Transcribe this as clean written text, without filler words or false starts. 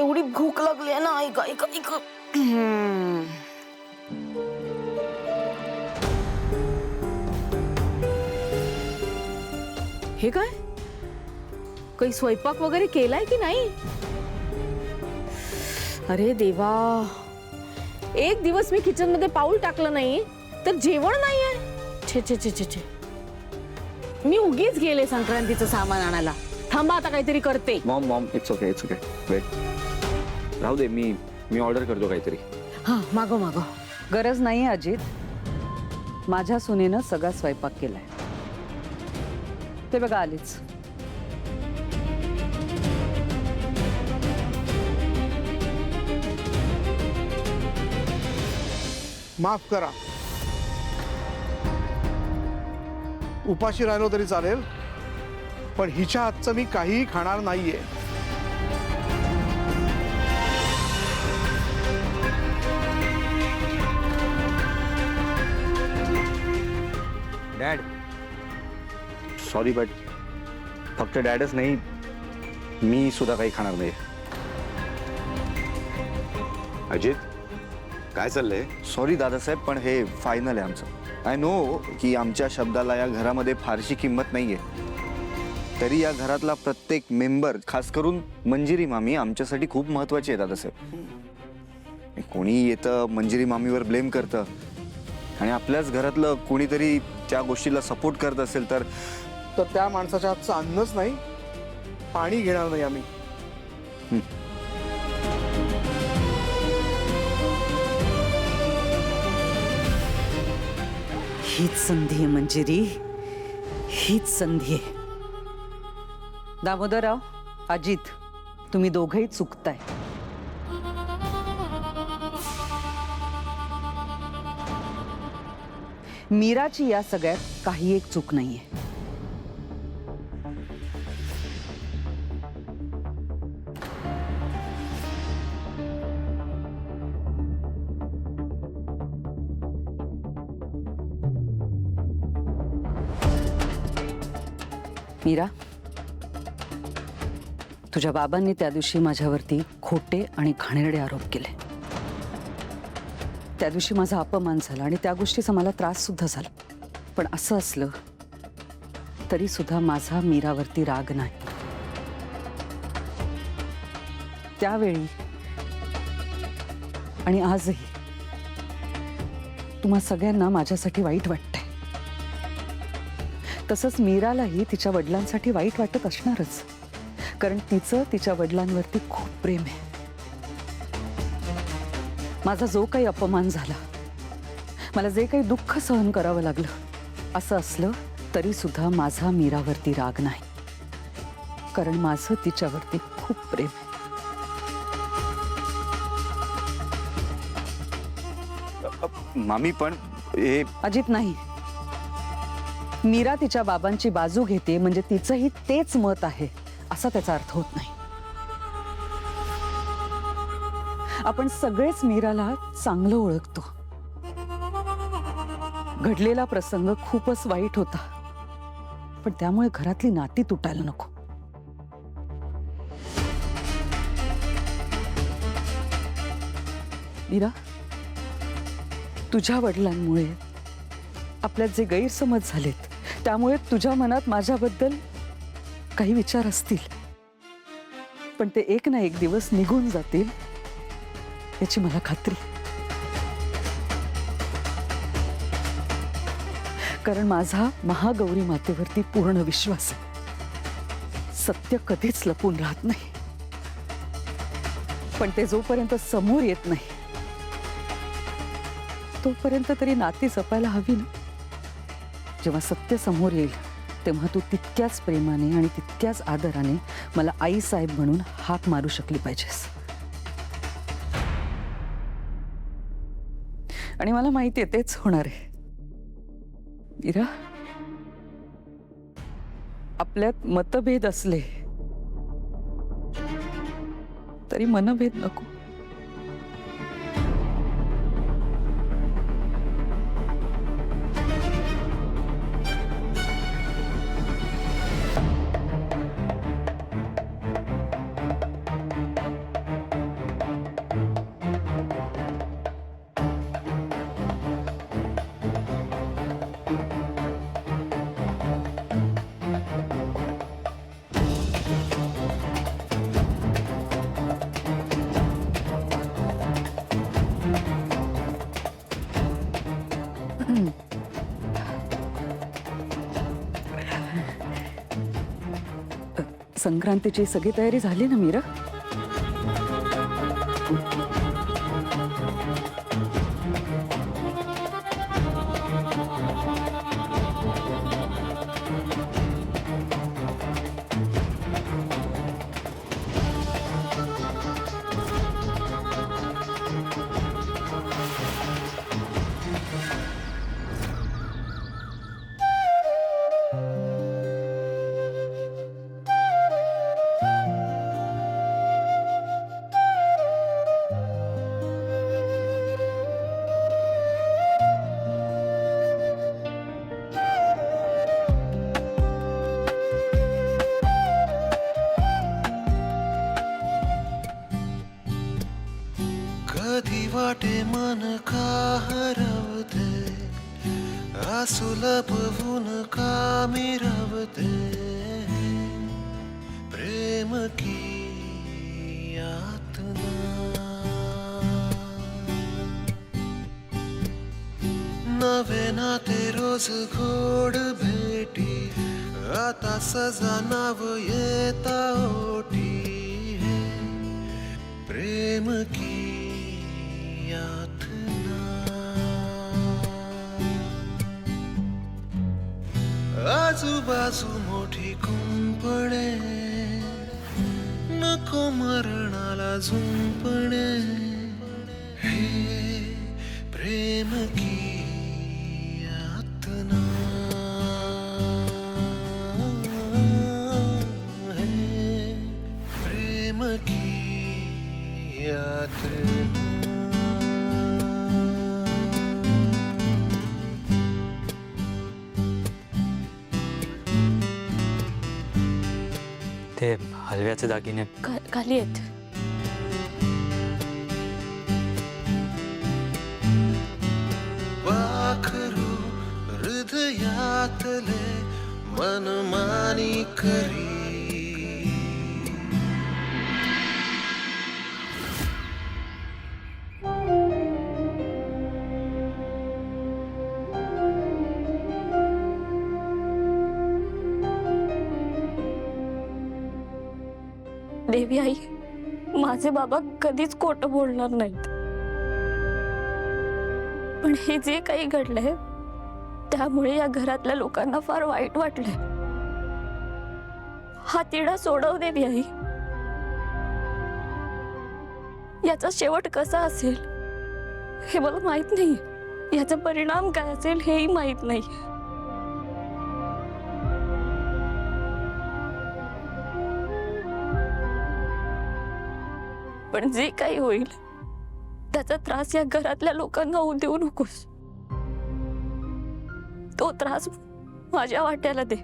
एवढी भूक लागली आहे ना. ऐका ऐका ऐका. हे काय? काही स्वयंपाक वगैरे केलाय की नाही? अरे देवा, एक दिवस मी किचन मध्ये पाऊल टाकलं नाही तर जेवण नाहीये. छे छे छे छे छे. मी उगीच गेले संक्रांतीचं सामान आणायला. थांबा, आता काहीतरी करते. Mom it's okay wait. राहू दे, मी ऑर्डर करतो काहीतरी. हा, मागो मागो. गरज नाही अजित, माझ्या सुनेनं सगळा स्वयंपाक केलाय. ते बघा आलीच. माफ करा, उपाशी राहिलो तरी चालेल, पण हिच्या हातचं मी काहीही खाणार नाहीये. डॅड सॉरी, बट फक्त डॅडच नाही, मी सुद्धा काही खाणार नाही. अजित, काय चाललंय? सॉरी दादासाहेब, पण हे फायनल आहे आमचं. आय नो की आमच्या शब्दाला या घरामध्ये फारशी किंमत नाहीये, तरी या घरातला प्रत्येक मेंबर, खास करून मंजिरी मामी, आमच्यासाठी खूप महत्वाची आहे दादासाहेब. कोणी येतं मंजिरी मामीवर ब्लेम करतं, आणि आपल्याच घरातलं कोणीतरी त्या गोष्टीला सपोर्ट करत असेल तर त्या माणसाच्या हातचं अन्नच नाही, पाणी घेणार नाही आम्ही. हीच संधी आहे मंजिरी, हीच संधी आहे. दामोदरराव, अजित, तुम्ही दोघंही चुकताय. मीराची या सगळ्यात काही एक चूक नाहीये. मीरा, तुझ्या बाबांनी त्या दिवशी माझ्यावरती खोटे आणि घाणेरडे आरोप केले. त्या दिवशी माझा अपमान झाला आणि त्या गोष्टीचा मला त्रास सुद्धा झाला. पण असं असलं तरी सुद्धा माझा मीरावरती राग नाही. त्यावेळी आणि आजही तुम्हा सगळ्यांना माझ्यासाठी वाईट वाटतंय. तसंच मीरालाही तिच्या वडिलांसाठी वाईट वाटत असणारच, कारण तिचं तिच्या वडिलांवरती खूप प्रेम आहे. माझा जो काही अपमान झाला, मला जे काही दुःख सहन करावं लागलं, असं असलं तरी सुद्धा माझा मीरावरती राग नाही, कारण माझं तिच्यावरती खूप प्रेम आहे. मामी, पण हे अजित, नाही. मीरा तिच्या बाबांची बाजू घेते म्हणजे तिचंही तेच मत आहे असा त्याचा अर्थ होत नाही. आपण सगळेच मीराला चांगलं ओळखतो. घडलेला प्रसंग खूपच वाईट होता, पण त्यामुळे घरातली नाती तुटायला नको. मीरा, तुझ्या वडिलांमुळे आपल्यात जे गैरसमज झालेत, त्यामुळे तुझ्या मनात माझ्याबद्दल काही विचार असतील, पण ते एक ना एक दिवस निघून जातील याची मला खात्री. कारण माझा महागौरी मातेवरती पूर्ण विश्वास आहे. सत्य कधीच लपून राहत नाही, पण ते जोपर्यंत समोर येत नाही तोपर्यंत तरी नाती जपायला हवी ना. जेव्हा सत्य समोर येईल तेव्हा तू तितक्याच प्रेमाने आणि तितक्याच आदराने मला आई साहेब म्हणून हाक मारू शकली पाहिजेस. आणि मला माहिती आहे तेच होणार आहे. मीरा, आपल्यात मतभेद असले तरी मनभेद नको. संक्रांतीची सगळी तयारी झाली ना मीरा? कधी वाटे मन का हरवते, आसू लपवून का मिरवते, प्रेम की यातना. नवे नाते रोज गोड भेटी, आता सजा नाव येता ओटी, प्रेम की यातना. आजूबाजू मोठी कुंपणे, नको मरणाला झुंपणे, हे प्रेम की यातना. हे प्रेम की यातना. ते हलव्याचे दागिने खाली आहेत. वाखरू हृदयातले मनमानी करी, देवी आई, माझे बाबा कधीच खोटं बोलणार नाहीत. पण हे जे काही घडलंय त्यामुळे या घरातल्या लोकांना फार वाईट वाटलंय. हा तिढा सोडव देवी आई. याचा शेवट कसा असेल हे मला माहित नाही. याचा परिणाम काय असेल हेही माहित नाही. पण जे काही होईल त्याचा त्रास या घरातल्या लोकांना होऊ देऊ नकोस. तो त्रास माझ्या वाट्याला दे.